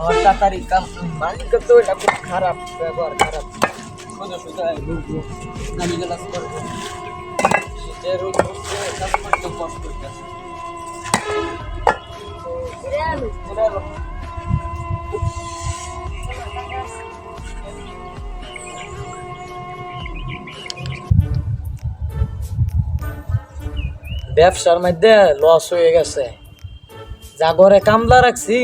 और तातारी काम मालिक तो এটা খুব খারাপ ব্যবহার খারাপ সোজা সোজা লোকগুলো গালি গালাজ করবে যে রোজ হচ্ছে কাস্টমার তো কষ্ট করতেছে ব্যবসার মধ্যে লস হয়ে গেছে যা ঘরে কামলা রাখছি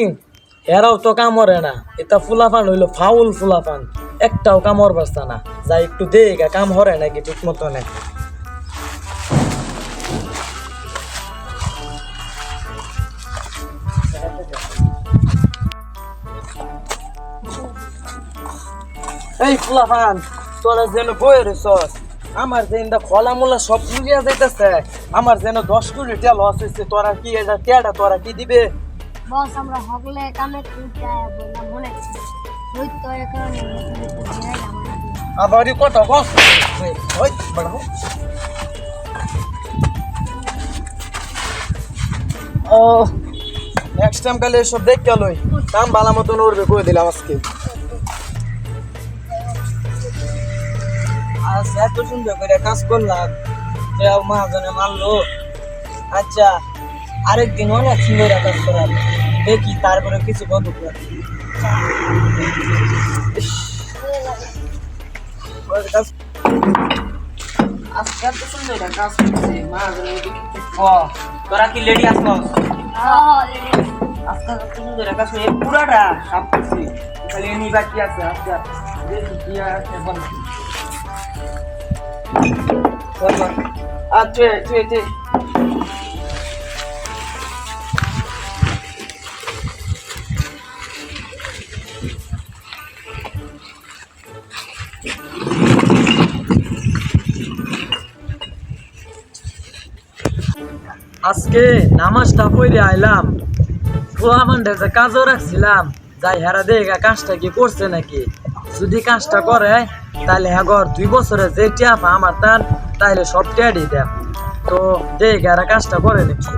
এরাও তো কামড়ে না এটা ফুলাফান হইলো ফাউল ফুলাফান একটাও কামড় বাঁচতা না যা একটু দেখা কাম হরে নাকি ঠিক মতো নেই এই ফুলাফান তোরা যেন বইয়ের সস আমার যে খোলা মোলা সব চুরিয়া যাইতেছে আমার যেন 10 কোটি টাকা লস হয়েছে তোরা কি এটা টেয়াটা তোরা কি দিবে বস আমরা হগলে কামে কুইটা বললাম মনে ওই তো এখন আবারই কত বস ওই বড় ও নেক্সট টাইম কালে সব দেখ গেলই কাম ভালো মতন করবে কই দিলাম আজকে আজ এত সুন্দর করে কাজ করলাম যে মহাজনে মানলো আচ্ছা আরেকদিন অনেক সুন্দর কাজ করার দেখি তারপরে কিছু বন্ধ করে আজকে এত সুন্দর কাজ করছে মহাজনে তোরা কি লেডি আসলো আজকে এত সুন্দর কাজ করে পুরাটা সাফ করছি খালি এমনি বাকি আছে আজকে দেখি কি আছে বন্ধ আচ্ছা আচ্ছা আজকে নামাজটা পড়ে আইলাম ফুলামান্ডে যে কাজও রাখছিলাম যাই হেরা দেখা কাজটা কি করছে নাকি যদি কাজটা করে তাহলে হ্যাঁ 2 বছরে যে টিয়াপা আমার তাইলে সব টিয়াডি দেয় তো দেখ এরা কাজটা করে নাকি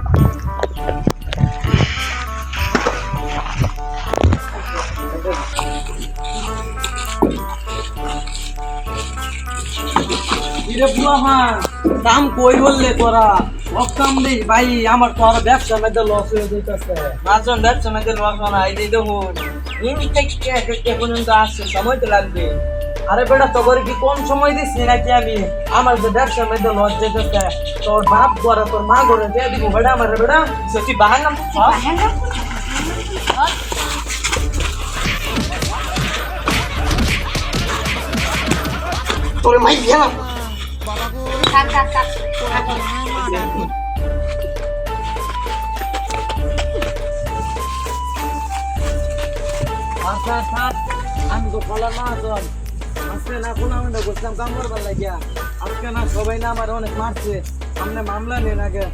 দাম কই বললে তোরা কাম নেই ভাই আমার তো আর ব্যবসার মধ্যে লস হয়ে যেতেছে মাঝন ব্যবসার মধ্যে লস হয় না এই যে দেখুন পর্যন্ত আসছে সময় তো লাগবে আরে বেটা তোর কি কম সময় দিচ্ছি নাকি আমি আমার যে ব্যবসার মধ্যে লস যেতেছে তোর বাপ করে তোর মা করে দিয়ে দিব বেটা আমার বেটা সত্যি বাহার নাম তোর মাই গেলাম আমি তো ফলা না আজকে না কোনো আমি বসলাম কাম করবার লাগিয়া আজকে না সবাই না আমার অনেক মারছে সামনে মামলা নেন আগে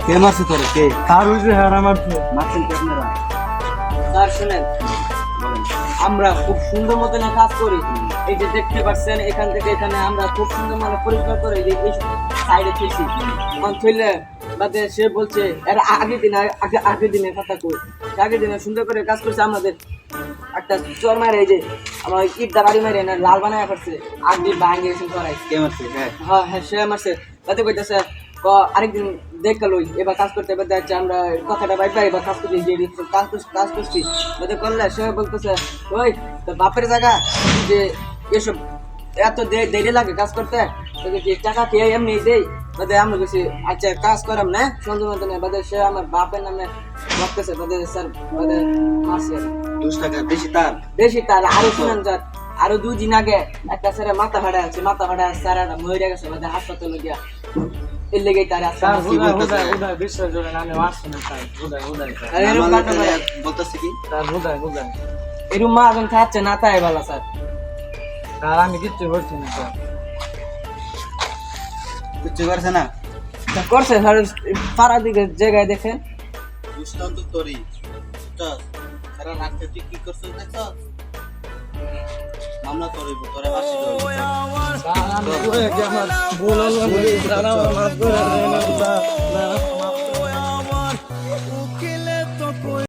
কে মারছে তোর কে কার হইছে হারা মারছে মারছেন কি আপনারা স্যার শুনেন আমরা খুব সুন্দর মতন কাজ করি এই যে দেখতে পাচ্ছেন এখান থেকে এখানে আমরা খুব সুন্দর মানে পরিষ্কার করে এই সাইডে ফেলছি থইলে বাদে সে বলছে এর আগের দিনের কথা কই আগের দিনে সুন্দর করে কাজ করছে আমাদের একটা চোর মারে এই যে আমার ইটটা বাড়ি মারে না লাল বানায় করছে আগে ভাঙে গেছে চড়াই কে মারছে হ্যাঁ হ্যাঁ সে মারছে বাদে কইতাছে আরেকদিন দেখালো এবার কাজ করতে এবার দেখছি আমরা কথাটা বাইরে এবার কাজ করছি যে কাজ করছি বাদে করলে সে বলতেছে ওই তো বাপের জায়গা যে এসব এত দেরি লাগে কাজ করতে টাকা খেয়ে এমনি দেই বাদে আমরা বলছি আচ্ছা কাজ করাম না সন্ধ্যে মতো নেই বাদে সে আমার বাপের নামে রাখতেছে বাদে স্যার বাদে মারছে 2 টাকা বেশি তার আরো শুনেন স্যার আরো 2 দিন আগে একটা স্যারের মাথা ফাটা আছে স্যার মরে গেছে বাদে হাসপাতালে গিয়া এর লেগে তার বিশ্বাস জোরে নামে মারছে না স্যার বলতেছে কি তার হুদায় এরকম মা এখন খাচ্ছে না তাই ভালো স্যার আর আমি কিচ্ছু করছি না স্যার কিচ্ছু করছে না করছে স্যার পাড়া দিকে জায়গায় দেখেন বুঝতাম তো তোরই সারা রাতে তুই কি করছিস দেখছ আমরা তোরে পাশে আমার ভুল হলো, দাঁড়াও, মাফ করে দে।